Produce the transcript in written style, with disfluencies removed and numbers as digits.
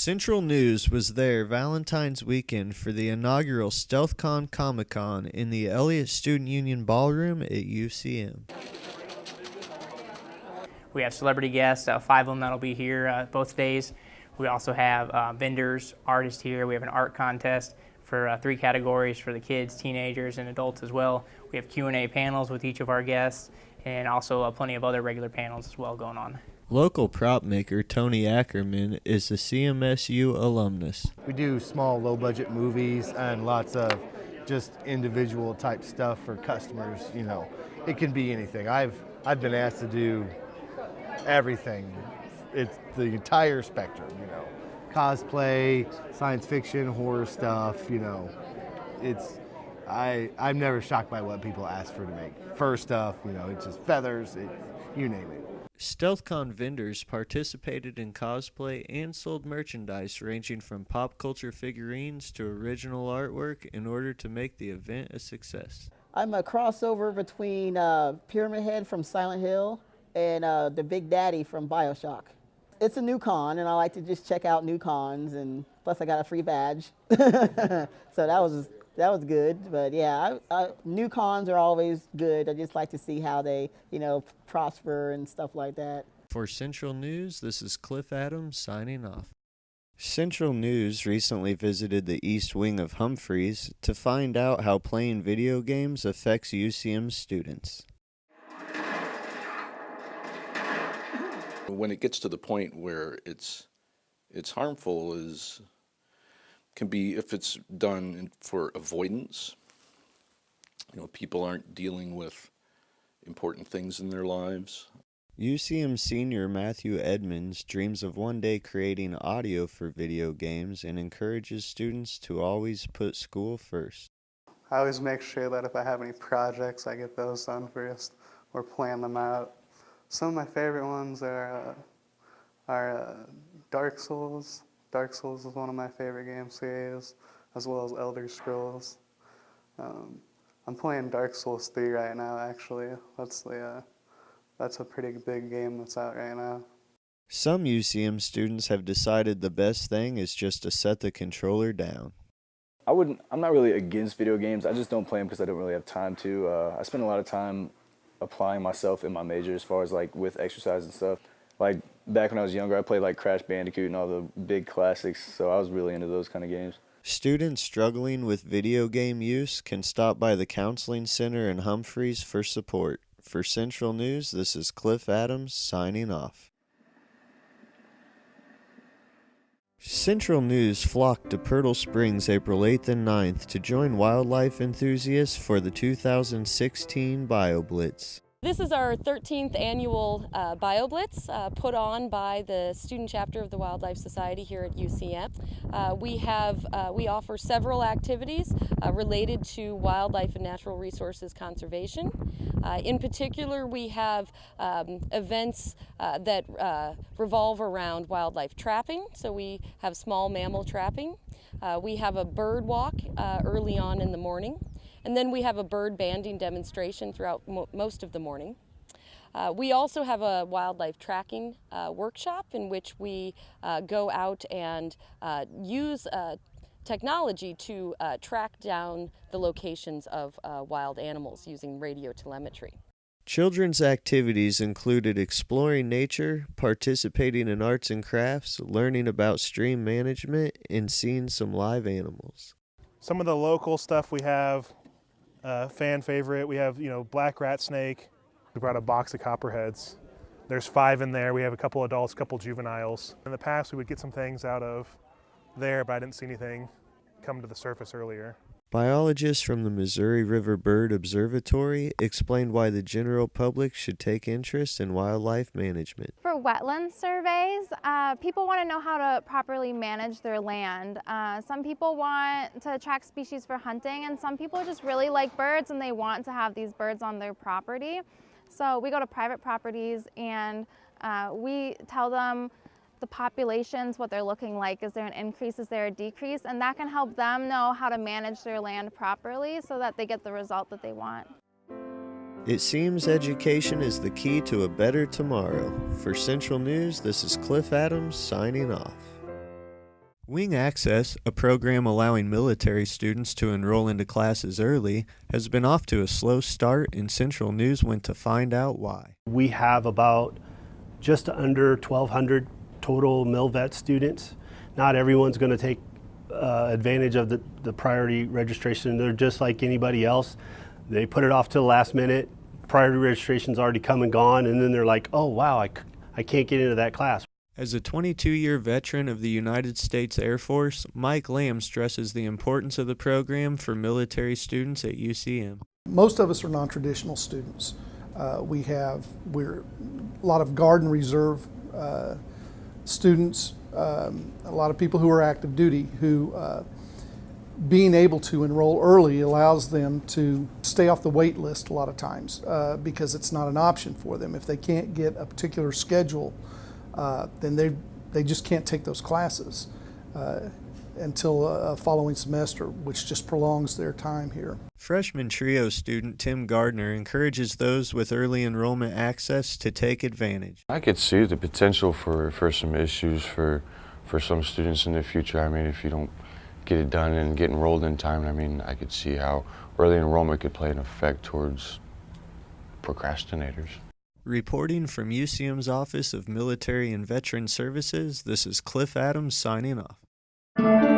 Central News was there Valentine's weekend for the inaugural StealthCon Comic-Con in the Elliott Student Union Ballroom at UCM. We have celebrity guests, 5 of them that'll be here both days. We also have vendors, artists here. We have an art contest for 3 categories for the kids, teenagers, and adults as well. We have Q&A panels with each of our guests, and also plenty of other regular panels as well going on. Local prop maker Tony Ackerman is a CMSU alumnus. We do small, low-budget movies and lots of just individual type stuff for customers. You know, it can be anything. I've been asked to do everything. It's the entire spectrum. You know, cosplay, science fiction, horror stuff. You know, I'm never shocked by what people ask for to make. Fur stuff. You know, it's just feathers. You name it. StealthCon vendors participated in cosplay and sold merchandise ranging from pop culture figurines to original artwork in order to make the event a success. I'm a crossover between Pyramid Head from Silent Hill and the Big Daddy from BioShock. It's a new con, and I like to just check out new cons, and plus I got a free badge. So that was good. But yeah, new cons are always good. I just like to see how they, prosper and stuff like that. For Central News, this is Cliff Adams signing off. Central News recently visited the East Wing of Humphreys to find out how playing video games affects UCM students. When it gets to the point where it's harmful can be if it's done for avoidance. People aren't dealing with important things in their lives. UCM senior Matthew Edmonds dreams of one day creating audio for video games and encourages students to always put school first. I always make sure that if I have any projects, I get those done first or plan them out. Some of my favorite ones are Dark Souls. Dark Souls is one of my favorite game series, as well as Elder Scrolls. I'm playing Dark Souls 3 right now, actually. That's a pretty big game that's out right now. Some UCM students have decided the best thing is just to set the controller down. I'm not really against video games. I just don't play them because I don't really have time to. I spend a lot of time applying myself in my major as far as with exercise and stuff. Like back when I was younger, I played Crash Bandicoot and all the big classics, so I was really into those kind of games. Students struggling with video game use can stop by the Counseling Center in Humphreys for support. For Central News, this is Cliff Adams signing off. Central News flocked to Pirtle Springs April 8th and 9th to join wildlife enthusiasts for the 2016 BioBlitz. This is our 13th annual BioBlitz put on by the student chapter of the Wildlife Society here at UCM. We offer several activities related to wildlife and natural resources conservation. In particular, we have events that revolve around wildlife trapping. So we have small mammal trapping. We have a bird walk early on in the morning. And then we have a bird banding demonstration throughout most of the morning. We also have a wildlife tracking workshop in which we go out and use technology to track down the locations of wild animals using radio telemetry. Children's activities included exploring nature, participating in arts and crafts, learning about stream management, and seeing some live animals. Some of the local stuff we have, fan favorite, we have, black rat snake. We brought a box of copperheads. There's 5 in there. We have a couple adults, a couple juveniles. In the past, we would get some things out of there, but I didn't see anything come to the surface earlier. Biologists from the Missouri River Bird Observatory explained why the general public should take interest in wildlife management. For wetland surveys, people want to know how to properly manage their land. Some people want to attract species for hunting, and some people just really like birds and they want to have these birds on their property. So we go to private properties and we tell them the populations, what they're looking like. Is there an increase? Is there a decrease? And that can help them know how to manage their land properly so that they get the result that they want. It seems education is the key to a better tomorrow. For Central News, this is Cliff Adams signing off. Wing Access, a program allowing military students to enroll into classes early, has been off to a slow start, and Central News went to find out why. We have about just under 1,200 total MilVet students. Not everyone's going to take advantage of the priority registration. They're just like anybody else. They put it off to the last minute. Priority registration's already come and gone, and then they're like, oh wow, I can't get into that class. As a 22-year veteran of the United States Air Force, Mike Lamb stresses the importance of the program for military students at UCM. Most of us are non-traditional students. We're a lot of Guard and Reserve students, a lot of people who are active duty who being able to enroll early allows them to stay off the wait list a lot of times because it's not an option for them. If they can't get a particular schedule, then they just can't take those classes until a following semester, which just prolongs their time here. Freshman trio student Tim Gardner encourages those with early enrollment access to take advantage. I could see the potential for some issues for some students in the future. I mean, if you don't get it done and get enrolled in time, I mean, I could see how early enrollment could play an effect towards procrastinators. Reporting from UCM's Office of Military and Veteran Services, this is Cliff Adams signing off.